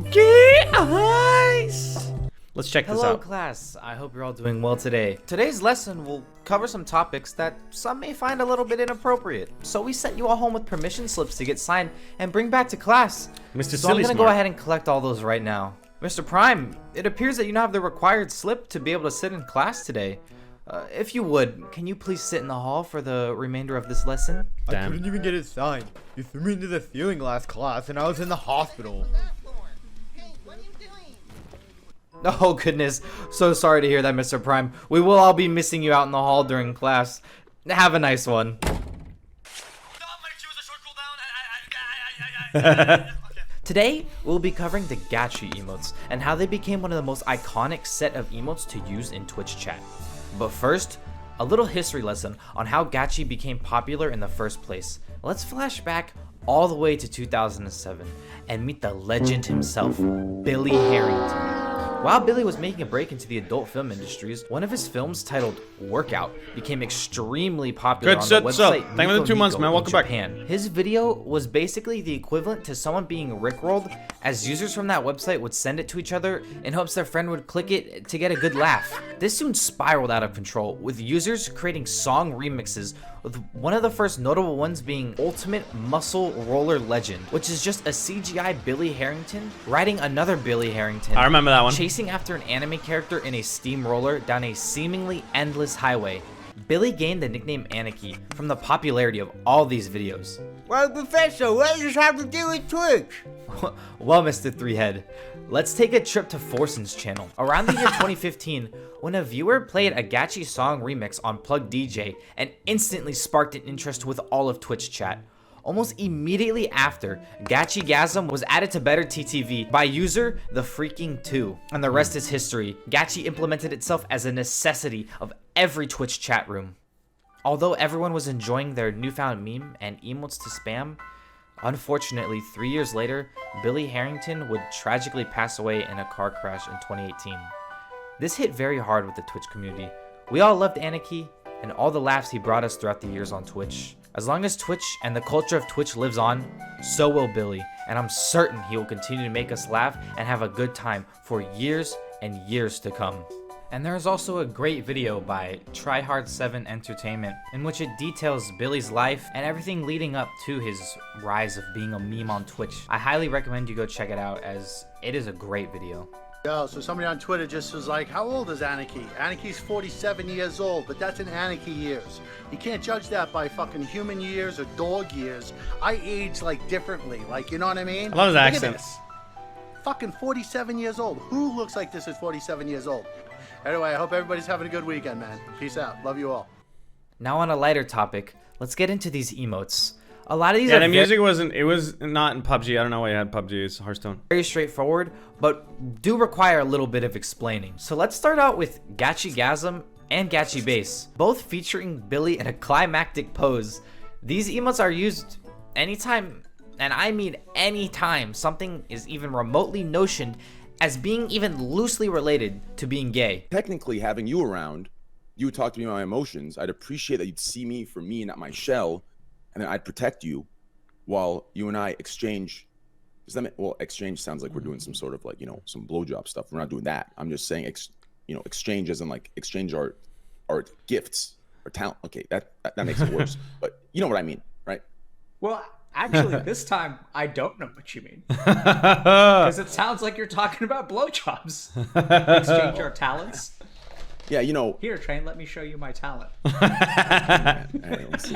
Guys! Let's check this Hello out. class, I hope you're all doing well today. Today's lesson will cover some topics that some may find a little bit inappropriate. So we sent you all home with permission slips to get signed and bring back to class. Mr. So I'm Silly gonna Smart. go ahead and collect all those right now. Mr. Prime, it appears that you don't have the required slip to be able to sit in class today. If you would, can you please sit in the hall for the remainder of this lesson? Damn. I couldn't even get it signed. You threw me into the ceiling last class and I was in the hospital. Oh goodness, so sorry to hear that, Mr. Prime. We will all be missing you out in the hall during class. Have a nice one. Today, we'll be covering the GACHI emotes and how they became one of the most iconic set of emotes to use in Twitch chat. But first, a little history lesson on how GACHI became popular in the first place. Let's flash back all the way to 2007 and meet the legend himself, Billy Harrington. While Billy was making a break into the adult film industries, one of his films titled Workout became extremely popular on the website Thank you for the 2 months, man. Welcome back. Japan. His video was basically the equivalent to someone being rickrolled, as users from that website would send it to each other in hopes their friend would click it to get a good laugh. This soon spiraled out of control, with users creating song remixes, with one of the first notable ones being Ultimate Muscle Roller Legend, which is just a CGI Billy Harrington riding another Billy Harrington. I remember that one. Chasing after an anime character in a steamroller down a seemingly endless highway. Billy gained the nickname Anarchy from the popularity of all these videos. Well, Professor, what does this have to do with Twitch? Well, Mr. Threehead, let's take a trip to Forson's channel. Around the year 2015, when a viewer played a GACHI song remix on Plug DJ and instantly sparked an interest with all of Twitch chat. Almost immediately after, GACHI was added to Better TTV by user The Freaking 2, and the rest is history. GACHI implemented itself as a necessity of every Twitch chat room. Although everyone was enjoying their newfound meme and emotes to spam, unfortunately 3 years later, Billy Harrington would tragically pass away in a car crash in 2018. This hit very hard with the Twitch community. We all loved Anarchy and all the laughs he brought us throughout the years on Twitch. As long as Twitch and the culture of Twitch lives on, so will Billy, and I'm certain he will continue to make us laugh and have a good time for years and years to come. And there is also a great video by Tryhard7 Entertainment in which it details Billy's life and everything leading up to his rise of being a meme on Twitch. I highly recommend you go check it out, as it is a great video. Yo, so somebody on Twitter just was like, how old is Anarchy? Anarchy's 47 years old, but that's in Anarchy years. You can't judge that by fucking human years or dog years. I age like differently, like, you know what I mean? I love his Look at accent. this. Fucking 47 years old. Who looks like this is 47 years old? Anyway, I hope everybody's having a good weekend, man. Peace out. Love you all. Now on a lighter topic, let's get into these emotes. A lot of these Yeah, are the music wasn't. It was not in PUBG. I don't know why you had PUBG. It's Hearthstone. very straightforward, but do require a little bit of explaining. So let's start out with GACHI and GACHI Bass, both featuring Billy in a climactic pose. These emotes are used anytime, and I mean anytime, something is even remotely notioned as being even loosely related to being gay. Technically, having you around, you would talk to me about my emotions. I'd appreciate that you'd see me for me, not my shell, and then I'd protect you while you and I exchange. Does that mean, well, exchange sounds like we're doing some sort of like, you know, some blowjob stuff. We're not doing that. I'm just saying, exchange as in like exchange our gifts or talent. Okay, that makes it worse. But you know what I mean, right? Well, actually, this time I don't know what you mean, because it sounds like you're talking about blowjobs. Exchange our talents. Yeah, you know. Here, Train, let me show you my talent. Hey, let's see.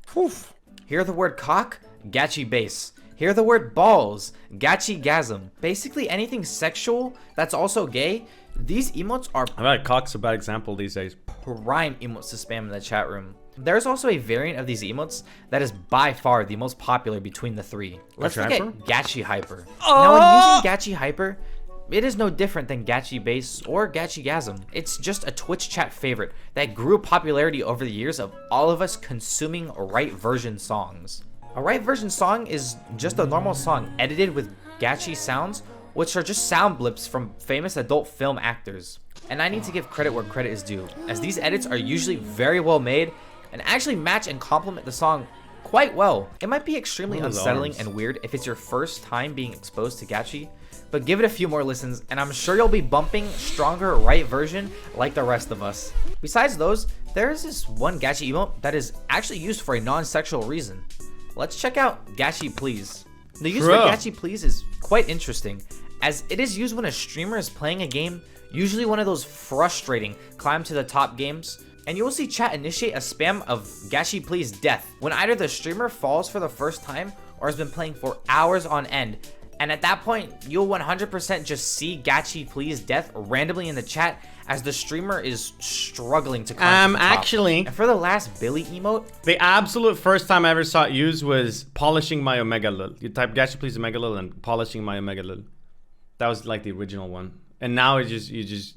Poof. Hear the word cock? GACHI Bass. Hear the word balls? GACHI. Basically anything sexual that's also gay, these emotes are I bet cock's a bad example these days. prime emotes to spam in the chat room. There's also a variant of these emotes that is by far the most popular between the three. Let's look at GACHI Hyper. Now when using GACHI Hyper, it is no different than GACHI Bass or GACHI. It's just a Twitch chat favorite that grew popularity over the years of all of us consuming right version songs. A right version song is just a normal song edited with GACHI sounds, which are just sound blips from famous adult film actors. And I need to give credit where credit is due, as these edits are usually very well made and actually match and complement the song quite well. It might be extremely Look at those unsettling arms. and weird if it's your first time being exposed to gachi, but give it a few more listens and I'm sure you'll be bumping stronger right version like the rest of us. Besides those, there's this one gachi emote that is actually used for a non-sexual reason. Let's check out Gachi Please. The use for Bro. Gachi Please is quite interesting, as it is used when a streamer is playing a game, usually one of those frustrating climb to the top games, and you will see chat initiate a spam of Gachi Please death when either the streamer falls for the first time or has been playing for hours on end. And at that point, you'll 100% just see Gachi Please death randomly in the chat as the streamer is struggling to climb to the top. Actually, And for the last Billy emote, the absolute first time I ever saw it used was polishing my Omega Lil. You type Gachi Please Omega Lil and polishing my Omega Lil. That was like the original one. And now you just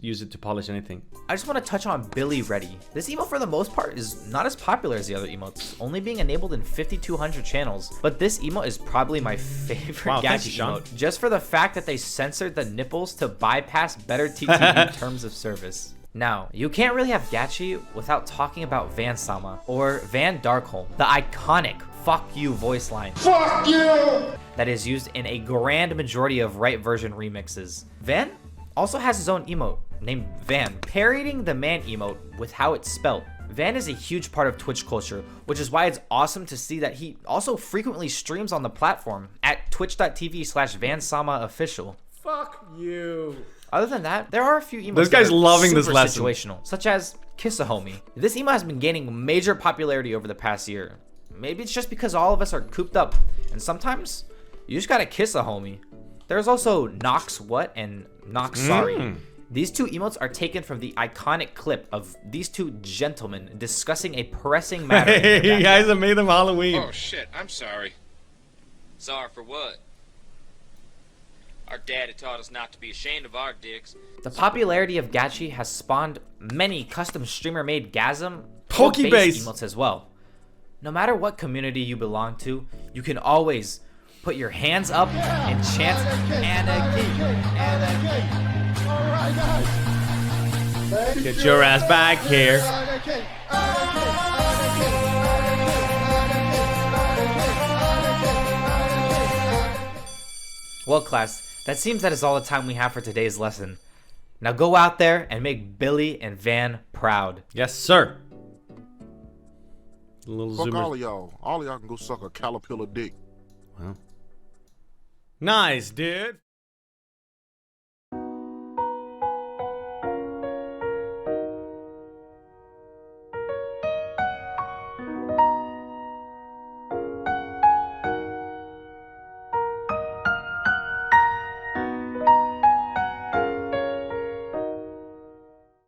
use it to polish anything. I just want to touch on Billy Ready. This emote for the most part is not as popular as the other emotes, only being enabled in 5,200 channels. But this emote is probably my favorite Wow, thank Gachi you, Sean. emote, just for the fact that they censored the nipples to bypass better TTV terms of service. Now, you can't really have Gachi without talking about Van Sama, or Van Darkholm, the iconic "fuck you" voice line. Fuck you! That is used in a grand majority of right version remixes. Van also has his own emote named Van, parodying the man emote with how it's spelled. Van is a huge part of Twitch culture, which is why it's awesome to see that he also frequently streams on the platform at twitch.tv/VanSamaOfficial. Fuck you. Other than that, there are a few emotes This that guy's are loving this super lesson. situational, such as Kiss a Homie. This emote has been gaining major popularity over the past year. Maybe it's just because all of us are cooped up, and sometimes you just gotta kiss a homie. There's also Knox What and Knox Sorry. These two emotes are taken from the iconic clip of these two gentlemen discussing a pressing matter. in their Hey backyard. guys, I made them Halloween. Oh shit, I'm sorry. Sorry for what? Our daddy taught us not to be ashamed of our dicks. The popularity of Gachi has spawned many custom streamer-made Gasm Pokebase. based emotes as well. No matter what community you belong to, you can always put your hands up and chant Anarchy, Anarchy. Get your ass back here. Well, class, that seems that is all the time we have for today's lesson. Now go out there and make Billy and Van proud. Yes, sir. The little Fuck all zoomers. of y'all. All of y'all can go suck a caterpillar dick. Nice, dude.